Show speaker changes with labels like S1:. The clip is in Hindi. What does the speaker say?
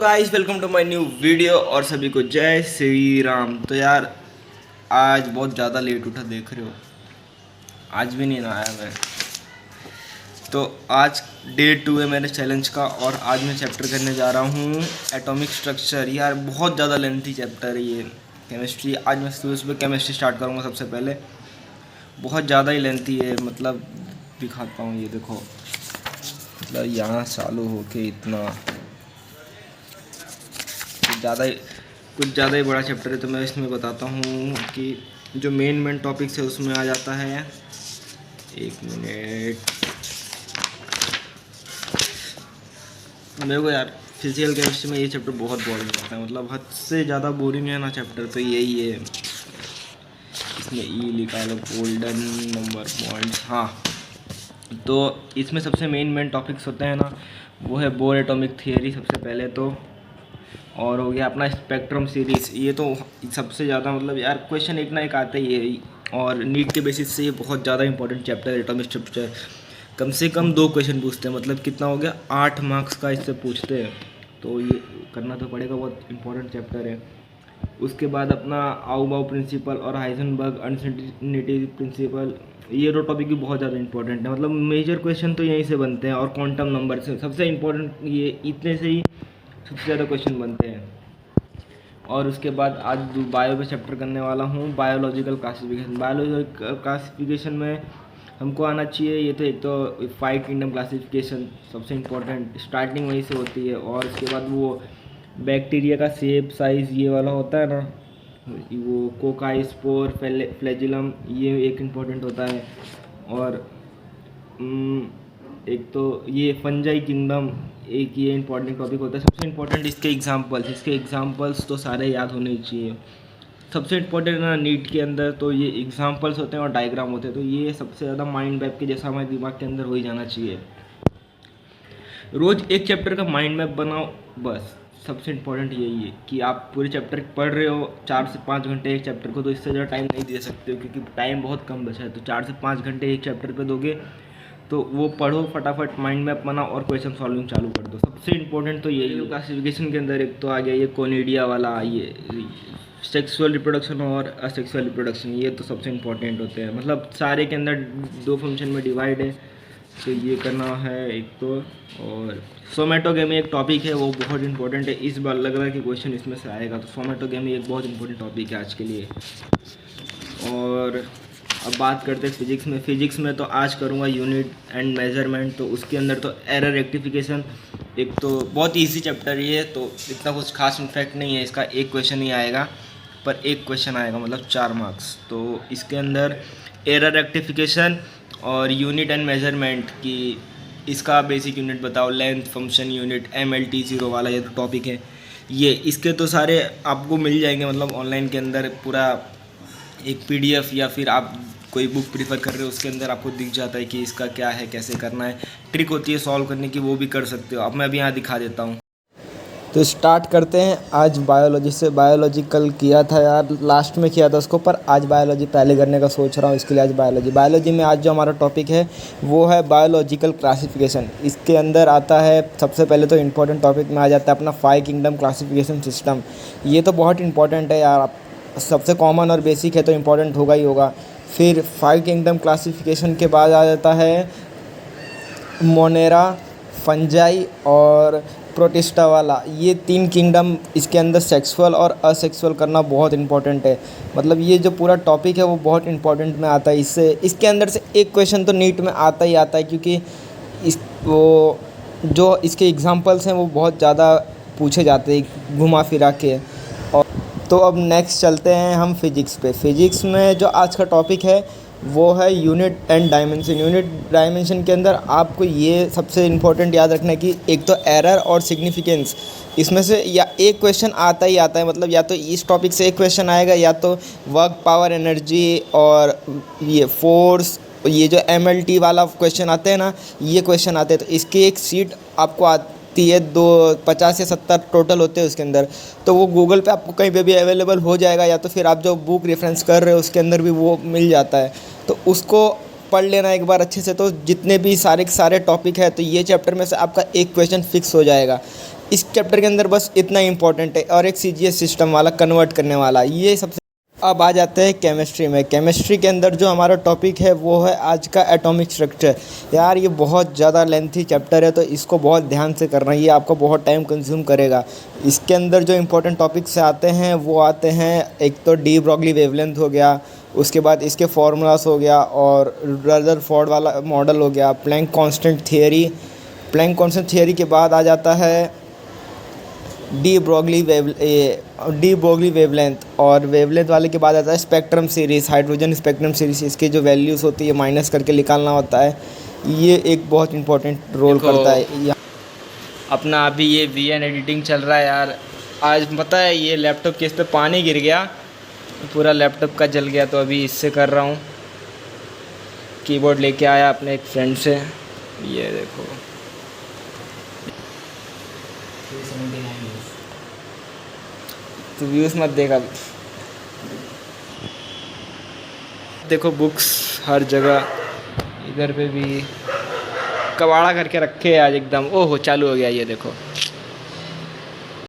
S1: Guys, welcome to my new video और सभी को जय श्री राम। तो यार आज बहुत ज़्यादा लेट उठा, देख रहे हो, आज भी नहीं नहाया मैं। तो आज डे 2 है मेरे चैलेंज का और आज मैं चैप्टर करने जा रहा हूँ एटॉमिक स्ट्रक्चर। यार बहुत ज़्यादा लेंथी चैप्टर है ये केमिस्ट्री। आज मैं सुबह केमिस्ट्री स्टार्ट करूँगा सबसे पहले। बहुत ज़्यादा ही लेंथी है, मतलब दिखाता हूँ, ये देखो, मतलब यहाँ चालू होके इतना कुछ ज़्यादा ही बड़ा चैप्टर है। तो मैं इसमें बताता हूँ कि जो मेन टॉपिक्स है उसमें आ जाता है। एक मिनट, मेरे को यार फिजिकल केमिस्ट्री में ये चैप्टर बहुत बोरिंग लगता है, मतलब हद से ज़्यादा बोरिंग है ना चैप्टर। तो यही है, इसमें ई लिखा है गोल्डन नंबर पॉइंट्स। हाँ, तो इसमें सबसे मेन टॉपिक्स होते हैं ना, वो है बोर एटॉमिक थियरी सबसे पहले तो, और हो गया अपना स्पेक्ट्रम सीरीज़। ये तो सबसे ज़्यादा, मतलब यार क्वेश्चन एक ना एक आता ही है और नीट के बेसिस से ये बहुत ज़्यादा इंपॉर्टेंट चैप्टर है एटॉमिक स्ट्रक्चर। कम से कम 2 क्वेश्चन पूछते हैं, मतलब कितना हो गया, 8 मार्क्स का इससे पूछते हैं। तो ये करना तो पड़ेगा, बहुत इंपॉर्टेंट चैप्टर है। उसके बाद अपना आउ-बाउ प्रिंसिपल और हाइजेनबर्ग अनसर्टेनिटी प्रिंसिपल, ये 2 टॉपिक भी बहुत ज़्यादा इंपॉर्टेंट है। मतलब मेजर क्वेश्चन तो यहीं से बनते हैं और क्वांटम नंबर से सबसे इंपॉर्टेंट, ये इतने से ही सबसे ज़्यादा क्वेश्चन बनते हैं। और उसके बाद आज बायो पे चैप्टर करने वाला हूँ, बायोलॉजिकल क्लासिफिकेशन। बायोलॉजिकल क्लासिफिकेशन में हमको आना चाहिए, ये तो एक तो 5 किंगडम क्लासिफिकेशन सबसे इम्पोर्टेंट, स्टार्टिंग वहीं से होती है। और उसके बाद वो बैक्टीरिया का शेप साइज़ ये वाला होता है ना, वो कोकाई, स्पोर, फ्लैजिलम, ये एक इम्पोर्टेंट होता है। और एक तो ये फंजाई किंगडम, एक ये इंपॉर्टेंट टॉपिक होता है। सबसे इम्पोर्टेंट इसके एग्जांपल्स तो सारे याद होने चाहिए। सबसे इम्पोर्टेंट ना नीट के अंदर तो ये एग्जांपल्स होते हैं और डायग्राम होते हैं। तो ये सबसे ज़्यादा माइंड मैप के जैसा हमारे दिमाग के अंदर हो ही जाना चाहिए। रोज़ एक चैप्टर का माइंड मैप बनाओ, बस सबसे इम्पोर्टेंट यही है कि आप पूरे चैप्टर पढ़ रहे हो 4 से 5 घंटे एक चैप्टर को, तो इससे ज़्यादा टाइम नहीं दे सकते हो क्योंकि टाइम बहुत कम बचा है। तो 4 से 5 घंटे एक चैप्टर पे दोगे तो वो पढ़ो, फटाफट माइंड मैप बनाओ और क्वेश्चन सॉल्विंग चालू कर दो। सबसे इम्पोर्टेंट तो यही है। क्लासिफिकेशन के अंदर एक तो आ गया ये कोनिडिया वाला, ये सेक्सुअल रिप्रोडक्शन और असेक्सुअल रिप्रोडक्शन, ये तो सबसे इम्पोर्टेंट होते हैं। मतलब सारे के अंदर 2 फंक्शन में डिवाइड है, तो ये करना है एक तो। और सोमेटोगेमी एक टॉपिक है, वो बहुत इंपॉर्टेंट है, इस बार लग रहा है कि क्वेश्चन इसमें से आएगा। तो सोमेटोगेमी एक बहुत इंपॉर्टेंट टॉपिक है आज के लिए। और अब बात करते हैं फिजिक्स में तो आज करूँगा यूनिट एंड मेजरमेंट। तो उसके अंदर तो एरर रेक्टिफिकेशन, एक तो बहुत ईजी चैप्टर ही है, तो इतना कुछ खास इम्फेक्ट नहीं है इसका। एक क्वेश्चन ही आएगा, पर एक क्वेश्चन आएगा, मतलब 4 मार्क्स। तो इसके अंदर एरर रेक्टिफिकेशन और यूनिट एंड मेजरमेंट की, इसका बेसिक यूनिट बताओ, लेंथ फंक्शन यूनिट, MLT0 वाला ये तो टॉपिक है। ये इसके तो सारे आपको मिल जाएंगे, मतलब ऑनलाइन के अंदर पूरा एक PDF, या फिर आप कोई बुक प्रीफर कर रहे हो उसके अंदर आपको दिख जाता है कि इसका क्या है, कैसे करना है। ट्रिक होती है सॉल्व करने की, वो भी कर सकते हो। अब मैं अभी यहाँ दिखा देता हूँ।
S2: तो स्टार्ट करते हैं आज बायोलॉजी से। बायोलॉजी कल किया था यार, लास्ट में किया था उसको, पर आज बायोलॉजी पहले करने का सोच रहा हूँ, इसके लिए आज बायोलॉजी में आज जो हमारा टॉपिक है वो है बायोलॉजिकल क्लासिफिकेशन। इसके अंदर आता है सबसे पहले तो इम्पोर्टेंट टॉपिक में आ जाता है अपना 5 किंगडम क्लासिफिकेशन सिस्टम। ये तो बहुत इंपॉर्टेंट है यार, सबसे कॉमन और बेसिक है तो इम्पोर्टेंट होगा ही होगा। फिर 5 किंगडम क्लासिफिकेशन के बाद आ जाता है मोनेरा, फंजाई और प्रोटिस्टा वाला, ये 3 किंगडम। इसके अंदर सेक्सुअल और असेक्सुअल करना बहुत इंपॉर्टेंट है, मतलब ये जो पूरा टॉपिक है वो बहुत इंपॉर्टेंट में आता है। इसके अंदर से एक क्वेश्चन तो नीट में आता ही आता है, क्योंकि वो जो इसके एग्जांपल्स हैं वो बहुत ज़्यादा पूछे जाते हैं घुमा फिरा के। और तो अब नेक्स्ट चलते हैं हम फिजिक्स पे। फिजिक्स में जो आज का टॉपिक है वो है unit and dimension. Unit dimension के अंदर आपको ये सबसे इम्पोर्टेंट याद रखना है कि एक तो एरर और सिग्निफिकेंस, इसमें से या एक क्वेश्चन आता ही आता है। मतलब या तो इस टॉपिक से एक क्वेश्चन आएगा, या तो वर्क, पावर, एनर्जी और ये फोर्स, ये जो MLT वाला क्वेश्चन आते हैं ना, ये क्वेश्चन आते हैं। तो इसकी एक सीट आपको आती है, 50 या 70 टोटल होते हैं उसके अंदर। तो वो गूगल पे आपको कहीं पे भी अवेलेबल हो जाएगा, या तो फिर आप जो बुक रेफरेंस कर रहे हो उसके अंदर भी वो मिल जाता है। तो उसको पढ़ लेना एक बार अच्छे से, तो जितने भी सारे के सारे टॉपिक है तो ये चैप्टर में से आपका एक क्वेश्चन फिक्स हो जाएगा। इस चैप्टर के अंदर बस इतना इंपॉर्टेंट है, और एक CGS सिस्टम वाला कन्वर्ट करने वाला, ये सबसे। अब आ जाते हैं केमिस्ट्री में। केमिस्ट्री के अंदर जो हमारा टॉपिक है वो है आज का एटॉमिक स्ट्रक्चर। यार ये बहुत ज़्यादा लेंथी चैप्टर है, तो इसको बहुत ध्यान से करना, ये आपको बहुत टाइम कंज्यूम करेगा। इसके अंदर जो इंपॉर्टेंट टॉपिक्स आते हैं वो आते हैं, एक तो डी ब्रॉगली वेवलेंथ हो गया, उसके बाद इसके फार्मूलास हो गया, और रदरफोर्ड वाला मॉडल हो गया, Planck constant theory. Planck constant theory के बाद आ जाता है डी ब्रॉगली वेवलेंथ, और वेवलेंथ वाले के बाद आता है spectrum series, hydrogen spectrum series. इसकी जो वैल्यूज़ होती है माइनस करके निकालना होता है, ये एक बहुत इंपॉर्टेंट रोल करता है।
S1: अपना अभी ये VN एडिटिंग चल रहा है यार। आज पता है ये लैपटॉप के इस पर पानी गिर गया, पूरा लैपटॉप का जल गया, तो अभी इससे कर रहा हूँ। कीबोर्ड लेके आया अपने एक फ्रेंड से, ये देखो। तो व्यूज़ मत देखा। देखो बुक्स हर जगह, इधर पे भी कबाड़ा करके रखे हैं आज एकदम। ओहो चालू हो गया, ये देखो।